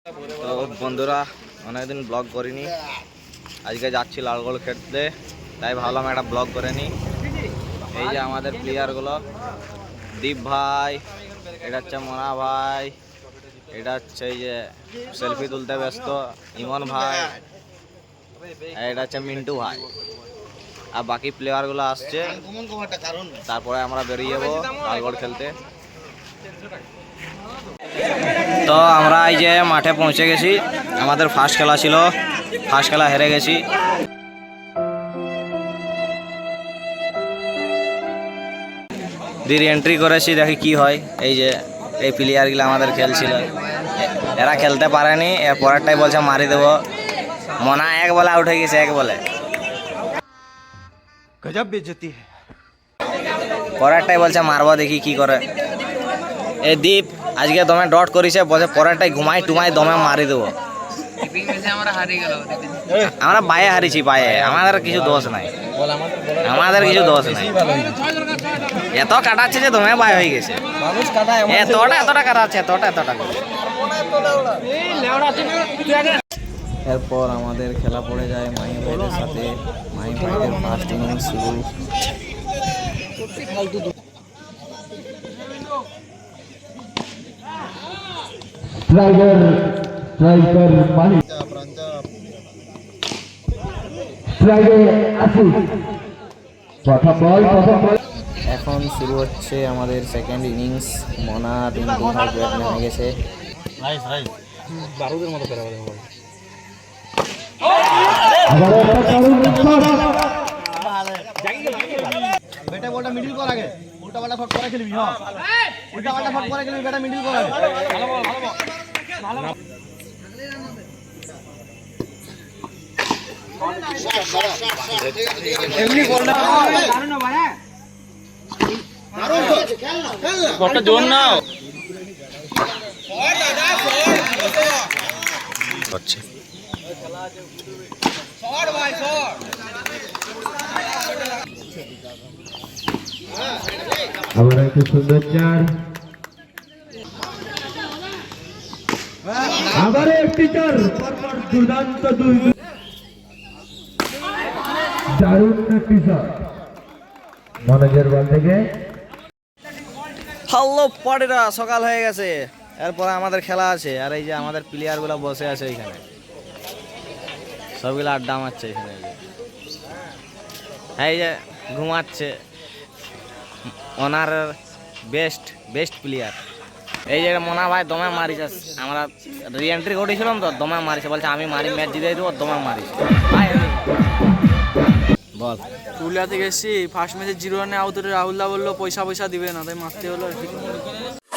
তো বন্ধুরা অনেকদিন ব্লগ করিনি, আজকে যাচ্ছি লালগোল খেলতে, তাই ভাবলাম একটা ব্লগ করে নিই। এই যে আমাদের প্লেয়ারগুলো, দীপ ভাই, এটা হচ্ছে মোনা ভাই, এটা হচ্ছে এই যে সেলফি তুলতে ব্যস্ত ইমন ভাই, এটা হচ্ছে মিন্টু ভাই, আর বাকি প্লেয়ারগুলো আসছে। তারপরে আমরা বেরিয়ে যাবো লালগোল খেলতে। তো আমরা এই যে মাঠে পৌঁছে গেছি, আমাদের ফার্স্ট খেলা ছিল, ফার্স্ট খেলা হেরে গেছি। দিয়ে এন্ট্রি করেছি, দেখি কি হয়। এই যে এই প্লেয়ারগুলো আমাদের খেলছিল, এরা খেলতে পারেনি, এর পরেরটাই বলছে মারি দেবো। মনা এক বলে আউট হয়ে গেছে, এক বলে। গজব বেইজ্জতি। পরেরটাই বলছে মারবো, দেখি কি করে। এই দীপ আজকে দমে ডট করেছে, বলছে পরেরটাই ঘুমাই টুমাই দমে মারি দেবো। আমরা বায়ে হারিছি, বায়ে, আমাদের কিছু দোষ নাই, আমাদের কিছু দোষ নাই। এত কাটাচ্ছে যে দমে বায়ে হয়ে গেছে, এতটা কাটাচ্ছে, এতটা। এরপর আমাদের খেলা পড়ে যায় মাই ভাইদের সাথে। মাই ভাইদের ফার্স্ট ইনিংস শুরু। এখন শুরু হচ্ছে আমাদের সেকেন্ড ইনিংস। মনা রিঙ্কু ভাই ব্যাট নেমে গেছে। বারুদের মতো করে বেটা বলটা মিডল কর আগে, উল্টা পাল্টা শট করে খেলবি। হ্যাঁ, উল্টা পাল্টা শট করে খেলবি, বেটা মিডল কর আগে। ভালো বল, ভালো বল। এমনি বল না, দারুণ না ভাই। দারুণ খেল না, বলটা জোর নাও। ফর দাদা, ফর আচ্ছা, ফর ভাই, ফর। আবার একটু সুন্দর চার, আবার একটি চার, দুর্দান্ত দুই, দারুণ একটি শট মনোজের বল থেকে। হ্যালো পার্টিরা, সকাল হয়ে গেছে, এরপরে আমাদের খেলা আছে। আর এই যে আমাদের প্লেয়ারগুলো বসে আছে এখানে, সবগুলো আড্ডা মারছে এখানে। এই যে ঘুমাচ্ছে ওনার বেস্ট প্লেয়ার। এই যে মোনা ভাই দমে মারিছে, আমরা রিএন্ট্রি করেছিলাম তো, দমে মারিছে, বলছে আমি মারি, ম্যাচ জিতে দেবো, দমে মারিছে। বল, পুরুলিয়াতে গেছি, ফার্স্ট ম্যাচে 0 রানে আউট হয়ে রাহুলদা বললো পয়সা দিবে না, তাই মারতে হলো আর কি।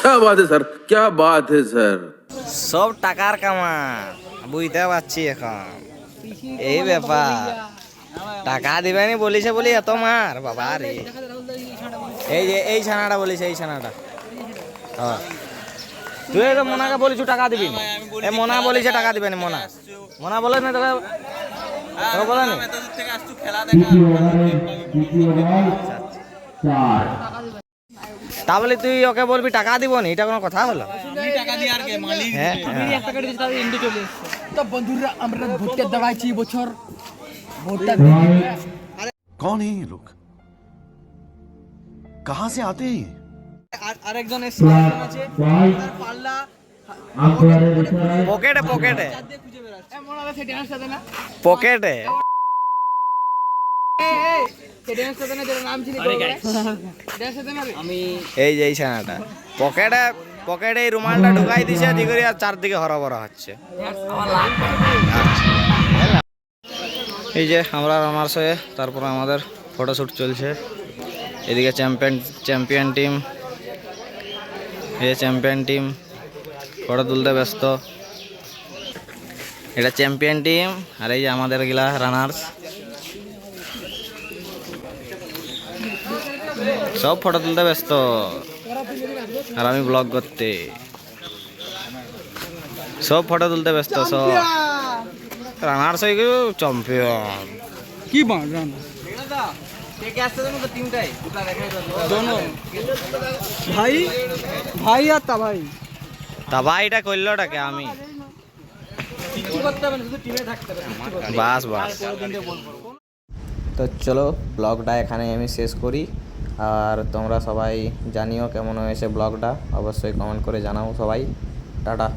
क्या बात है सर, क्या बात है सर। সব টাকার কামা, বুঝতে পারছি এখন এই ব্যাপার। টাকা দিবেনি বলিছে বলি এত মার বাবা রে। এই যে এই ছানাটা বলিছে, এই ছানাটা। হ্যাঁ, তুই তো মোনাকে বলিছু টাকা দিবি না, এ মোনা বলিছে টাকা দিবেনি। মোনা বলে না তোকে, তোকে বলে না। তা বলে তুই ওকে বলবি টাকা দিব না, এটা কোনো কথা হলো? হ্যাঁ, বন্ধুরা আমরা ভোটে দাঁড়াইছি বছর। कौन है ये लोग, कहाँ से आते हैं? আরেকজন এসে পাল্লা পকেটে পকেটে এই যে এই ছানাটা পকেটে এই রুমালটা ঢুকাই দিছে, দিকে আর চারদিকে হরবরা হচ্ছে। এই যে আমরা রানার্স হয়ে, তারপর আমাদের ফটোশ্যুট চলছে। এদিকে চ্যাম্পিয়ন টিম, এই চ্যাম্পিয়ন টিম ফটো তুলতে ব্যস্ত। এটা চ্যাম্পিয়ন টিম, আর এই যে আমাদের গিলা রানার্স, সব ফটো তুলতে ব্যস্ত, আর আমি ব্লগ করতে। সব ফটো তুলতে ব্যস্ত, সব রানার্স হয়ে গেল চ্যাম্পিয়ন। কি বান রান ভাই আর তা ভাই করলোটাকে আমি বাস বাস। তো চলো ব্লগটা এখানে আমি শেষ করি, আর তোমরা সবাই জানিও কেমন হয়েছে ব্লগটা, অবশ্যই কমেন্ট করে জানাও সবাই। টাটা।